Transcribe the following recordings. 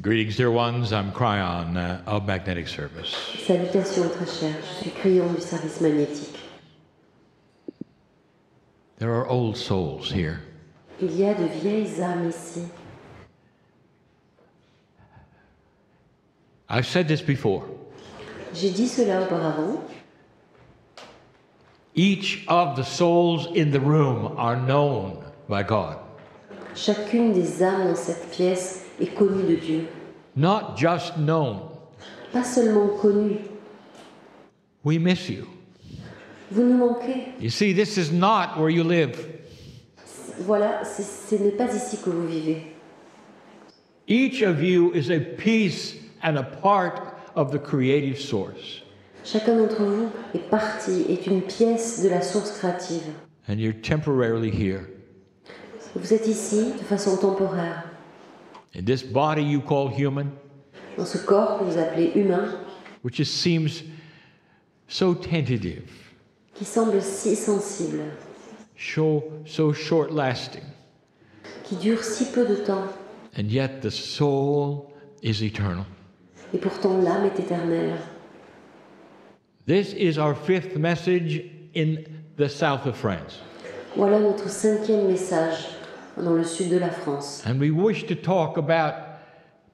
Greetings, dear ones. I'm Kryon of Magnetic Service. Salutations très chers, je suis Kryon du service magnétique. There are old souls here. Il y a de vieilles âmes ici. I've said this before. J'ai dit cela auparavant. Each of the souls in the room are known by God. Chacune des âmes dans cette pièce est connue de Dieu. Not just known. Pas seulement connue. We miss you. Vous nous manquez. You see, this is not where you live. Voilà, ce n'est pas ici que vous vivez. Each of you is a piece and a part of the creative source. Chacun d'entre vous est une pièce de la source créative. And you're temporarily here. Vous êtes ici de façon temporaire. In this body you call human, dans ce corps que vous appelez humain, which just seems so tentative, qui semble si sensible, so short-lasting, qui dure si peu de temps, and yet the soul is eternal. Et pourtant l'âme est éternelle. This is our fifth message in the south of France. Voilà notre 5e message dans le sud de la France. And we wish to talk about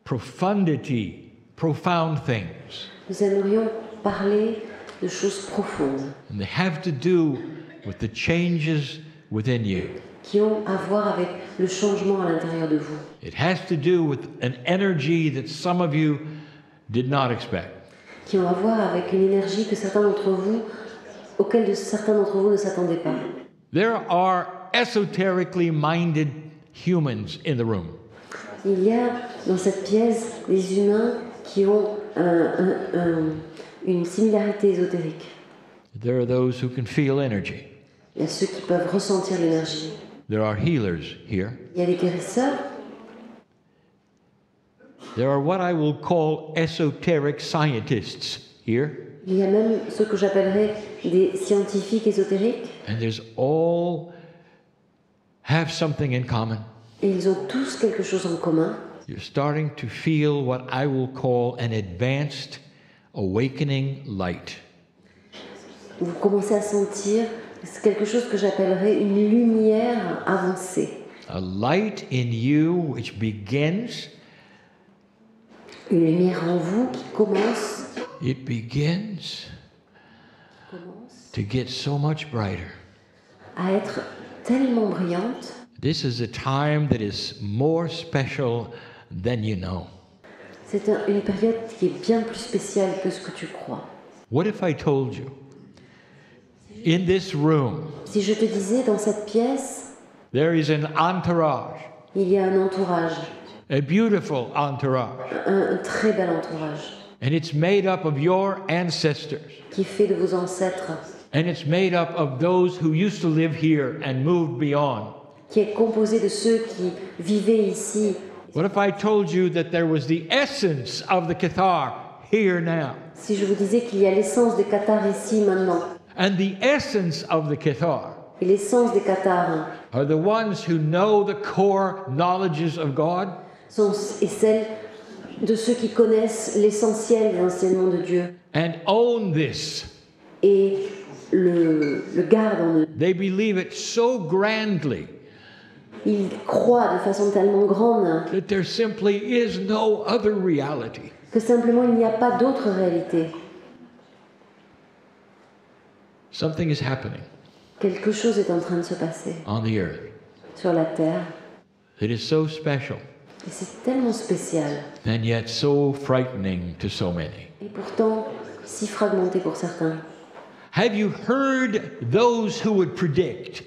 profundity, profound things. Nous aimerions parler de choses profondes. And they have to do with the changes within you. Qui ont à voir avec le changement à l'intérieur de vous. It has to do with an energy that some of you did not expect. Qui ont à voir avec une énergie que certains d'entre vous ne s'attendaient pas. There are esoterically minded humans in the room. Il y a dans cette pièce des humains qui ont une similarité ésotérique. There are those who can feel energy. Il y a ceux qui peuvent ressentir l'énergie. There are healers here. Il y a des guérisseurs. There are what I will call esoteric scientists here. Il y a même ceux que j'appellerais des scientifiques ésotériques. And there's all have something in common. Et ils ont tous quelque chose en commun. You're starting to feel what I will call an advanced awakening light. Vous commencez à sentir quelque chose que j'appellerais une lumière avancée. A light in you which begins. Une lumière en vous qui commence. It begins to get so much brighter. À être tellement brillante. This is a time that is more special than you know. C'est une période qui est bien plus spéciale que ce que tu crois. What if I told you, in this room, si je te disais dans cette pièce, there is an entourage. Il y a un entourage. A beautiful entourage. Un très bel entourage. And it's made up of your ancestors. Qui est fait de vos ancêtres. And it's made up of those who used to live here and moved beyond. Qui est composé de ceux qui vivaient ici. What if I told you that there was the essence of the Cathar here now? Si je vous disais qu'il y a l'essence des Cathar ici maintenant. And the essence of the Cathar. Et l'essence des Cathar. Are the ones who know the core knowledges of God. Et celles de ceux qui connaissent l'essentiel des enseignements de Dieu. And own this. Et le gardent en eux. They believe it so grandly. Ils croient de façon tellement grande. That there simply is no other reality. Que simplement il n'y a pas d'autre réalité. Something is happening. Quelque chose est en train de se passer. On the earth. Sur la terre. It is so special. Et c'est tellement spécial. And yet so frightening to so many. Et pourtant si fragmenté pour certains. Have you heard those who would predict?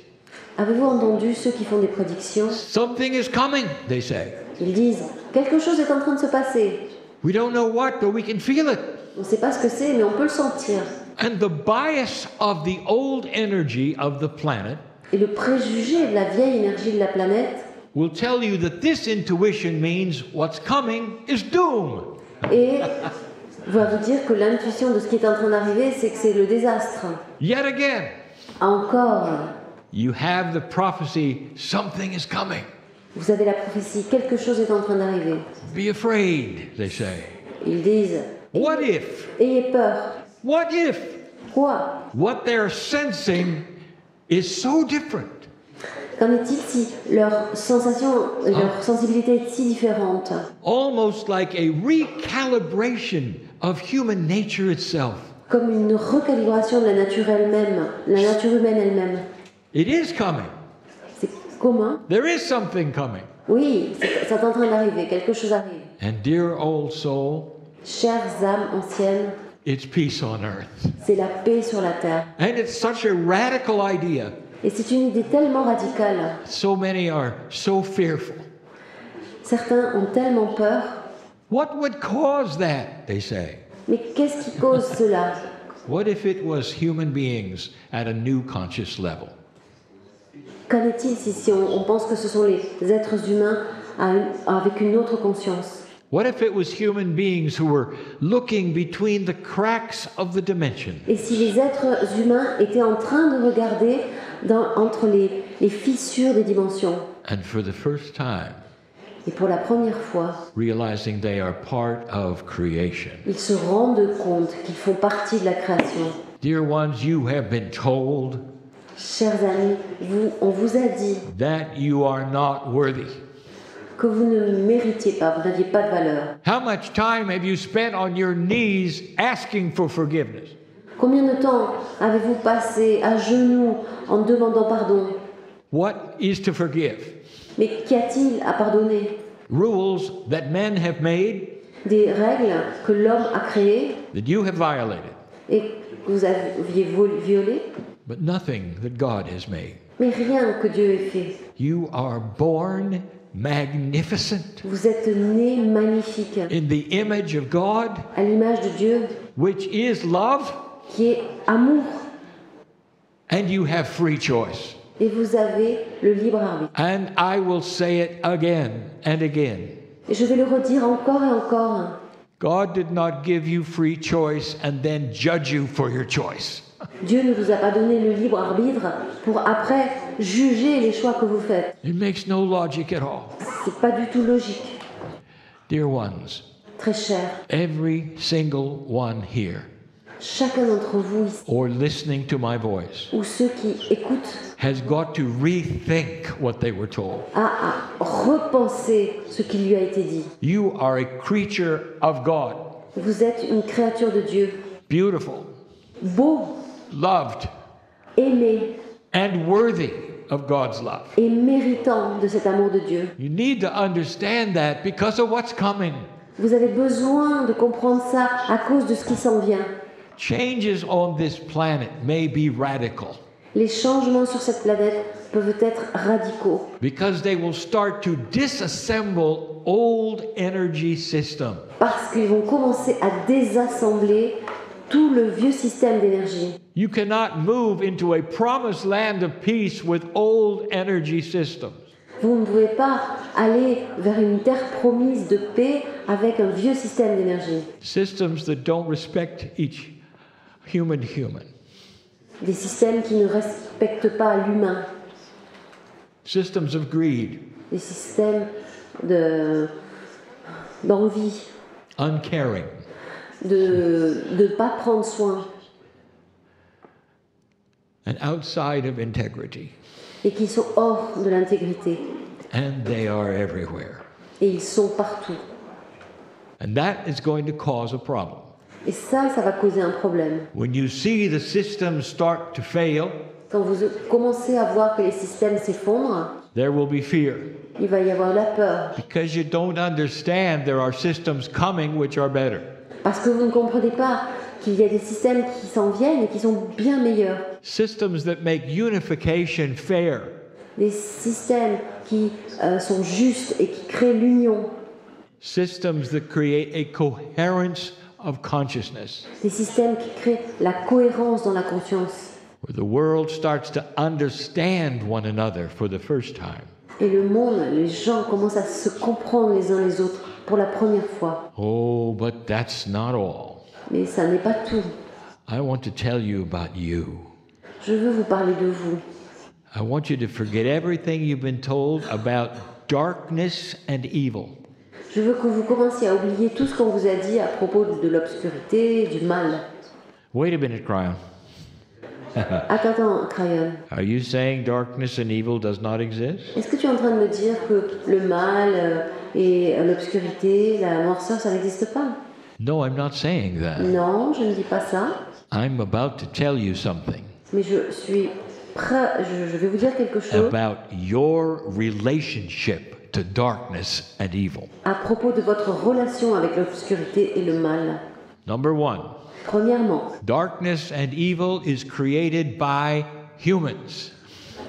Avez-vous entendu ceux qui font des prédictions? Something is coming, they say. Ils disent quelque chose est en train de se passer. We don't know what, but we can feel it. On ne sait pas ce que c'est, mais on peut le sentir. And the bias of the old energy of the planet. Et le préjugé de la vieille énergie de la planète. Will tell you that this intuition means what's coming is doom. Et va vous dire que l'intuition de ce qui est en train d'arriver, c'est que c'est le désastre. Yet again. Encore. You have the prophecy, something is coming. Vous avez la prophétie, quelque chose est en train d'arriver. Be afraid, they say. Ils disent, What if? ayez peur. What if? Quoi? What they're sensing is so different. Qu'en est-il si leur sensation, leur sensibilité est si différente? Almost like a recalibration of human nature itself. Comme une recalibration de la nature elle-même, la nature humaine elle-même. It is coming. C'est commun. There is something coming. Oui, c'est en train d'arriver, quelque chose arrive. And dear old soul, Chères âmes anciennes, it's peace on earth. c'est la paix sur la terre. And it's such a radical idea. Et c'est une idée tellement radicale. So many are so fearful. Certains ont tellement peur. What would cause that, they say? Mais qu'est-ce qui cause cela? What if it was human beings at a new conscious level? Qu'en est-il si on pense que ce sont les êtres humains avec une autre conscience? What if it was human beings who were looking between the cracks of the dimension? Et si les êtres humains étaient en train de regarder entre les fissures des dimensions? And for the first time, Et pour la première fois, realizing they are part of creation. ils se rendent compte qu'ils font partie de la création. Dear ones, you have been told Chers amis, on vous a dit that you are not worthy. que vous ne méritiez pas, vous n'aviez pas de valeur. How much time have you spent on your knees asking for forgiveness? Combien de temps avez-vous passé à genoux en demandant pardon? What is to forgive? Mais qu'y a-t-il à pardonner? Rules that men have made, Des règles que l'homme a créées that you have violated, et que vous aviez violées, but nothing that God has made. mais rien que Dieu ait fait. You are born magnificent Vous êtes nés magnifiques in the image of God, à l'image de Dieu which is love, qui est amour and you have free choice. et vous avez le libre arbitre. And I will say it again and again. Et je vais le redire encore et encore. God did not give you free choice and then judge you for your choice. Dieu ne vous a pas donné le libre arbitre pour après juger les choix que vous faites. It makes no logic at all. C'est pas du tout logique. Dear ones, Très cher, every single one here, chacun d'entre vous ici, or listening to my voice, ou ceux qui écoutent, has got to rethink what they were told. a repensé ce qui lui a été dit. You are a creature of God, Vous êtes une créature de Dieu, beautiful, beau, loved, aimé and worthy of God's love. et méritant de cet amour de Dieu. You need to understand that because of what's coming. Vous avez besoin de comprendre ça à cause de ce qui s'en vient. Changes on this planet may be radical Les changements sur cette planète peuvent être radicaux because they will start to disassemble old energy systems. parce qu'ils vont commencer à désassembler tout le vieux système d'énergie. You cannot move into a promised land of peace with old energy systems. Vous ne pouvez pas aller vers une terre promise de paix avec un vieux système d'énergie. Systems that don't respect each human. Des systèmes qui ne respectent pas l'humain. Systems of greed, Des systèmes d'envie, uncaring, de ne pas prendre soin and outside of integrity. et qui sont hors de l'intégrité. And they are everywhere. Et ils sont partout. And that is going to cause a problem. Et ça va causer un problème. When you see the systems start to fail, Quand vous commencez à voir que les systèmes s'effondrent, there will be fear. il va y avoir la peur. Because you don't understand there are systems coming which are better. Parce que vous ne comprenez pas qu'il y a des systèmes qui s'en viennent et qui sont bien meilleurs. Systems that make unification fair. Des systèmes qui sont justes et qui créent l'union. Systems that create a coherence of consciousness. Des systèmes qui créent la cohérence dans la conscience. Where the world starts to understand one another for the first time. Et le monde, les gens commencent à se comprendre les uns les autres pour la première fois. Oh, but that's not all. Mais ça n'est pas tout. I want to tell you about you. Je veux vous parler de vous. I want you to forget everything you've been told about darkness and evil. Je veux que vous commenciez à oublier tout ce qu'on vous a dit à propos de l'obscurité, du mal. Wait a minute, Kryon. Attends, Kryon. Are you saying darkness and evil does not exist? Est-ce que tu es en train de me dire que le mal et l'obscurité, la noirceur, ça n'existe pas? No, I'm not saying that. Non, je ne dis pas ça. I'm about to tell you something Mais je suis prêt, je vais vous dire quelque chose about your relationship to darkness and evil. à propos de votre relation avec l'obscurité et le mal. Number one, Premièrement, darkness and evil is created by humans,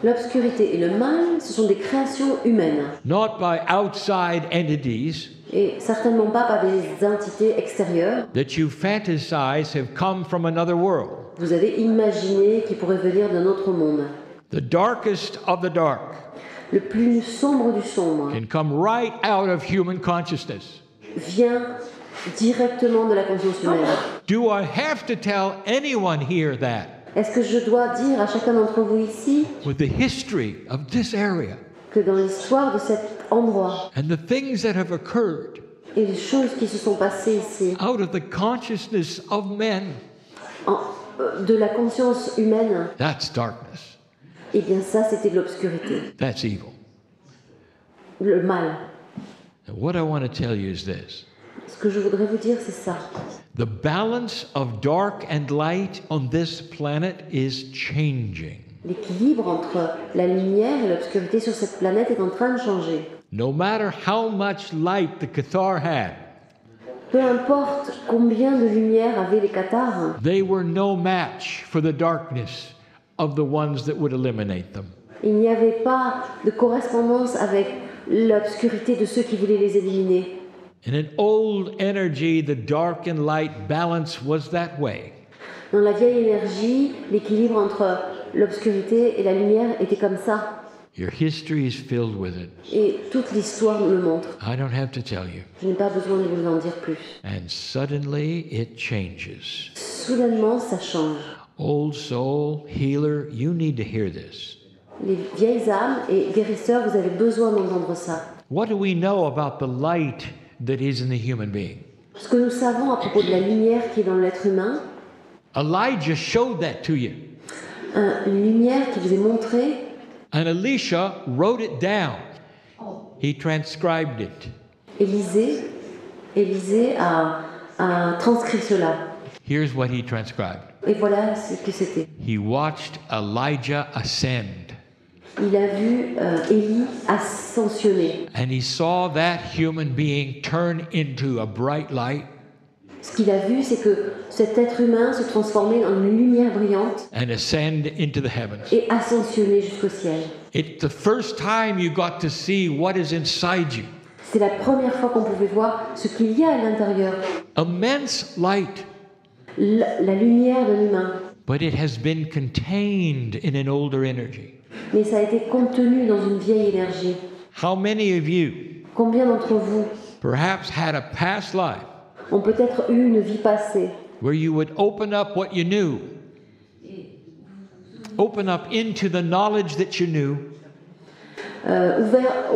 l'obscurité et le mal, ce sont des créations humaines. not by outside entities Et certainement pas par des entités extérieures. that you fantasize have come from another world. Vous avez imaginé qui pourrait venir d'un autre monde. The darkest of the dark Le plus sombre du sombre can come right out of human consciousness. vient directement de la conscience humaine. Do I have to tell anyone here that? Est-ce que je dois dire à chacun d'entre vous ici With the history of this area que dans l'histoire de cet endroit and the things that have occurred et les choses qui se sont passées ici, out of the consciousness of men, de la conscience humaine, that's darkness. eh bien ça c'était de l'obscurité, That's evil. le mal. And what I want to tell you is this. Ce que je voudrais vous dire c'est ça. The balance of dark and light on this planet is changing. L'équilibre entre la lumière et l'obscurité sur cette planète est en train de changer. No matter how much light the Cathar had, Peu importe combien de lumière avaient les Cathars, they were no match for the darkness of the ones that would eliminate them. il n'y avait pas de correspondance avec l'obscurité de ceux qui voulaient les éliminer. In an old energy, the dark and light balance was that way. Dans la vieille énergie, l'équilibre entre l'obscurité et la lumière était comme ça. Your history is filled with it. Et toute l'histoire nous le montre. I don't have to tell you. Je n'ai pas besoin de vous en dire plus. And suddenly it changes. Soudainement, ça change. Old soul, healer, you need to hear this. Les vieilles âmes et guérisseurs, vous avez besoin d'entendre ça. What do we know about the light that is in the human being? Ce que nous savons à propos de la lumière qui est dans l'être humain, Elijah showed that to you. une lumière qui vous est montrée, And Elisha wrote it down. He transcribed it. Élisée a transcrit cela. Here's what he transcribed. Et voilà ce que c'était. He watched Elijah ascend. Il a vu Élie ascensionner. And he saw that human being turn into a bright light Ce qu'il a vu, c'est que cet être humain se transformait en une lumière brillante and ascend into the heavens. et ascensionner jusqu'au ciel. It's the first time you got to see what is inside you. C'est la première fois qu'on pouvait voir ce qu'il y a à l'intérieur. Immense light, La lumière de l'humain. but it has been contained in an older energy. Mais ça a été contenu dans une vieille énergie. How many of you Combien d'entre vous perhaps had a past life ont peut-être eu une vie passée where you would open up what you knew, open up into the knowledge that you knew, ouvert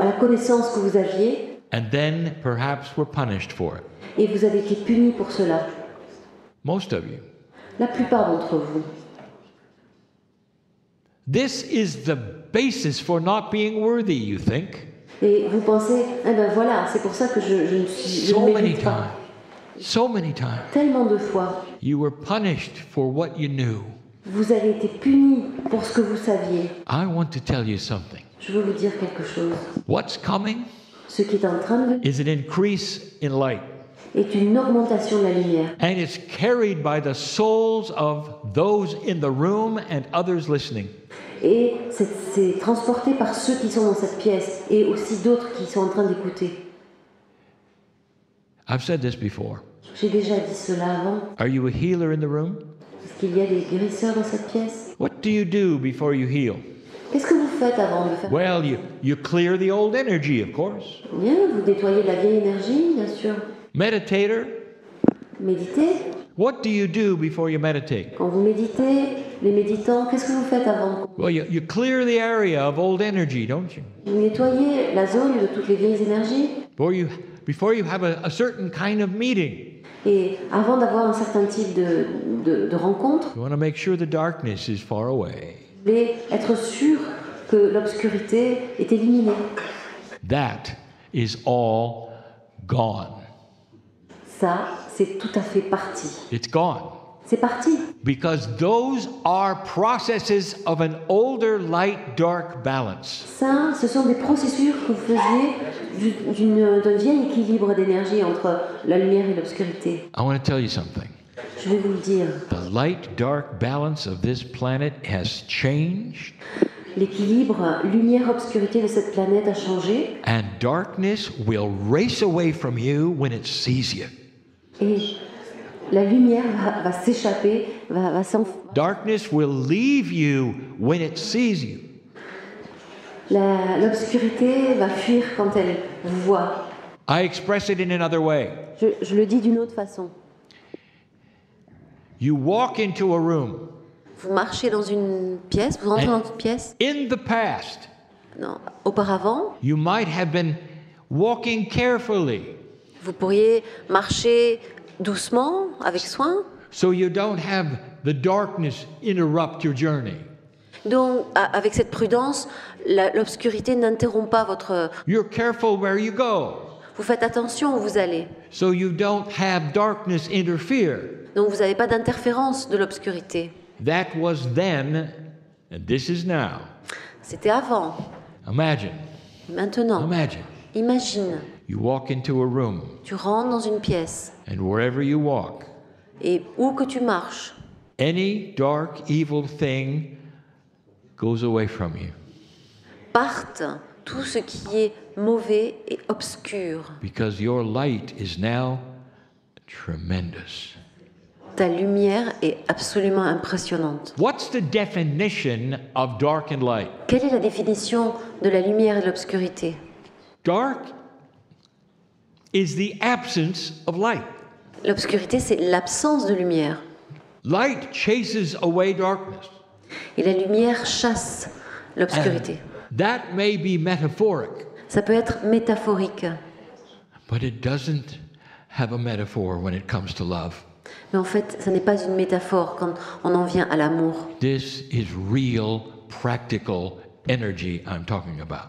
à la connaissance que vous aviez, and then perhaps were punished for it? et vous avez été punis pour cela. Most of you. La plupart d'entre vous. This is the basis for not being worthy, you think. Et vous pensez, eh ben voilà, c'est pour ça que je So ne many mérite pas. times, so many times, Tellement de fois, you were punished for what you knew. vous avez été punis pour ce que vous saviez. I want to tell you something. Je veux vous dire quelque chose. What's coming Ce qui est en train de venir is an increase in light, est une augmentation de la lumière. and it's carried by the souls of those in the room and others listening. Et c'est transporté par ceux qui sont dans cette pièce et aussi d'autres qui sont en train d'écouter. I've said this before. J'ai déjà dit cela avant. Are you a healer in the room? Est-ce qu'il y a des guérisseurs dans cette pièce? What do you do before you heal? Qu'est-ce que vous faites avant de faire? Well, you clear the old energy, of course. Bien, vous nettoyez la vieille énergie, bien sûr. Meditator, Méditez. What do you do before you meditate? Quand vous méditez, les méditants, qu'est-ce que vous faites avant? Well, you clear the area of old energy, don't you? Vous nettoyez la zone de toutes les vieilles énergies. Before you have a certain kind of meeting. Et avant d'avoir un certain type de rencontre, You want to make sure the darkness is far away. vous voulez être sûr que l'obscurité est éliminée. That is all gone. Ça, c'est tout à fait parti. It's gone. C'est parti. Because those are processes of an older light-dark balance. Ça, ce sont des processus que vous faisiez d'un vieil équilibre d'énergie entre la lumière et l'obscurité. I want to tell you something. Je vais vous le dire. The light-dark balance of this planet has changed. L'équilibre lumière-obscurité de cette planète a changé. And darkness will race away from you when it sees you. Et la lumière va s'échapper, va Darkness will leave you when it sees you. L'obscurité va fuir quand elle vous voit. I express it in another way. Je le dis d'une autre façon. You walk into a room. Vous marchez dans une pièce, vous entrez dans une pièce. In the past, Non, auparavant, you might have been walking carefully, vous pourriez marcher doucement, avec soin. so you don't have the darkness interrupt your journey. Donc, avec cette prudence, l'obscurité n'interrompt pas votre... You're careful where you go, Vous faites attention où vous allez. so you don't have darkness interfere. Donc, vous n'avez pas d'interférence de l'obscurité. That was then, and this is now. C'était avant. Imagine, Maintenant, imagine, you walk into a room, tu rentres dans une pièce and wherever you walk, et où que tu marches, any dark, evil thing goes away from you. parte tout ce qui est mauvais et obscur. Because your light is now tremendous. Ta lumière est absolument impressionnante. What's the definition of dark and light? Quelle est la définition de la lumière et de l'obscurité? Dark is the absence of light. L'obscurité, c'est l'absence de lumière. Light chases away darkness. Et la lumière chasse l'obscurité. That may be metaphoric, Ça peut être métaphorique, but it doesn't have a metaphor when it comes to love. mais en fait, ça n'est pas une métaphore quand on en vient à l'amour. This is real, practical energy I'm talking about.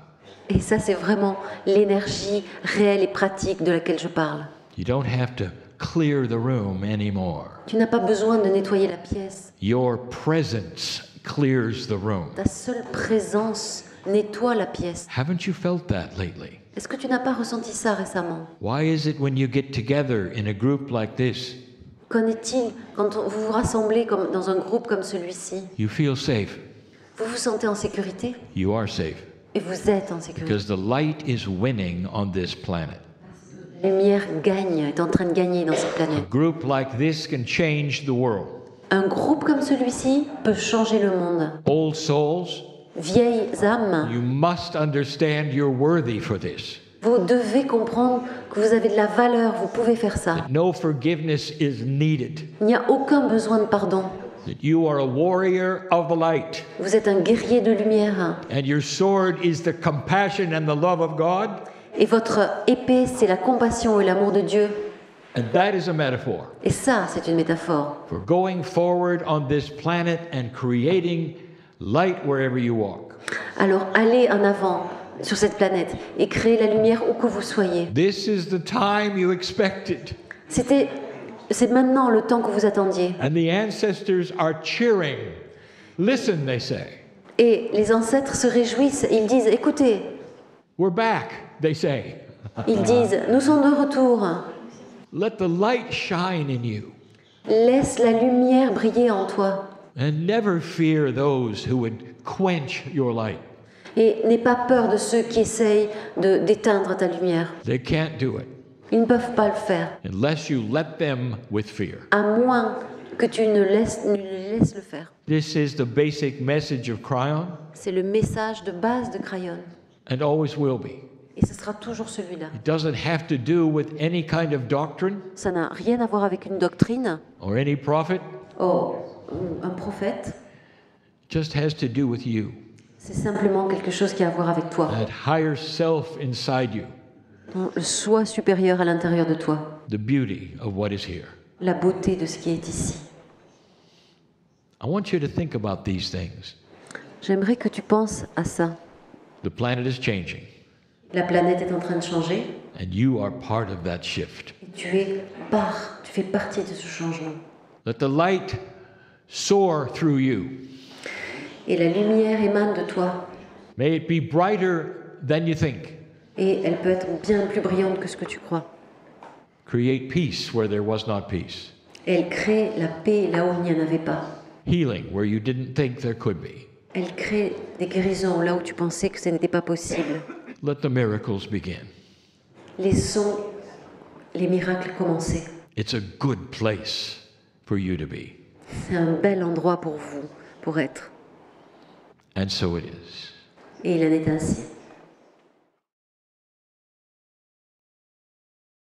Et ça, c'est vraiment l'énergie réelle et pratique de laquelle je parle. You don't have to clear the room anymore. Tu n'as pas besoin de nettoyer la pièce. Your presence clears the room. Ta seule présence nettoie la pièce. Haven't you felt that lately? Est-ce que tu n'as pas ressenti ça récemment? Why is it when you get together in a group like this, Qu'en est-il quand vous vous rassemblez comme dans un groupe comme celui-ci? you feel safe? Vous vous sentez en sécurité? You are safe. Et vous êtes en sécurité. Because the light is winning on this planet. La lumière gagne, est en train de gagner dans cette A planète. group like this can change the world. Un groupe comme celui-ci peut changer le monde. Old souls, Vieilles âmes, you must understand you're worthy for this. vous devez comprendre que vous avez de la valeur, vous pouvez faire ça. That no forgiveness is needed. Il n'y a aucun besoin de pardon. That you are a warrior of the light. Vous êtes un guerrier de lumière. And your sword is the compassion and the love of God. Et votre épée, c'est la compassion et l'amour de Dieu. And that is a metaphor Et ça, c'est une métaphore. for going forward on this planet and creating light wherever you walk. Alors allez en avant sur cette planète et créez la lumière où que vous soyez. This is the time you expected. C'est maintenant le temps que vous attendiez. And the ancestors are cheering. Listen, they say. Et les ancêtres se réjouissent. Ils disent, écoutez, We're back, they say. ils disent, nous sommes de retour. Let the light shine in you. Laisse la lumière briller en toi. And never fear those who would quench your light. Et n'aie pas peur de ceux qui essayent d'éteindre ta lumière. They can't do it Ils ne peuvent pas le faire, unless you let them with fear. à moins que tu ne les laisses le faire. This is the basic message of Kryon C'est le message de base de Kryon. and always will be. Et ce sera toujours celui-là. It doesn't have to do with any kind of doctrine Ça n'a rien à voir avec une doctrine or any prophet. ou un prophète. It just has to do with you. C'est simplement quelque chose qui a à voir avec toi. That higher self inside you. Le soi supérieur à l'intérieur de toi. The beauty of what is here. La beauté de ce qui est ici. I want you to think about these things. J'aimerais que tu penses à ça. The planet is changing. La planète est en train de changer. And you are part of that shift. Et tu fais partie de ce changement. Let the light soar through you. Et la lumière émane de toi. May it be brighter than you think. Et elle peut être bien plus brillante que ce que tu crois. Create peace where there was not peace. Et elle crée la paix là où il n'y en avait pas. Healing where you didn't think there could be. Elle crée des guérisons là où tu pensais que ce n'était pas possible. Let the miracles begin. Laissons les miracles commencer. It's a good place for you to be. C'est un bel endroit pour vous, pour être. And so it is. Et il en est ainsi.